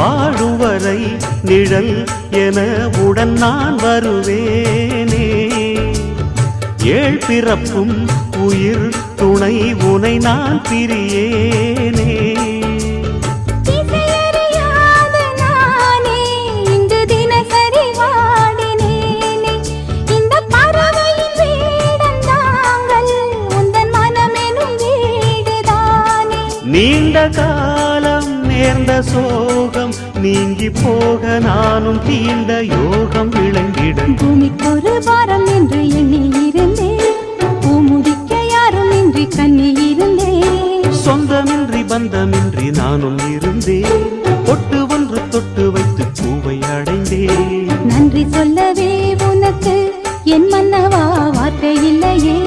வாழும் வரை நிழல் என உடன் நான் வருவேனே. ஏழ் பிறப்பும் உயிர் துணை உனை நான் பிரியேனே. நீண்ட காலம் நேர்ந்த சோகம் நீங்கி போக நானும் தீண்ட யோகம் விளங்கிட. பூமிக்கொரு வாரம் என்று எண்ணி இருந்தேன், பூமுடிக்க யாரும் இன்றி கண்ணி இருந்தேன். சொந்தமின்றி பந்தமின்றி நானும் இருந்தேன், பொட்டு ஒன்று தொட்டு வைத்து பூவை அடைந்தேன். நன்றி சொல்லவே உனக்கு என் மன்னவா வார்த்தை இல்லையே.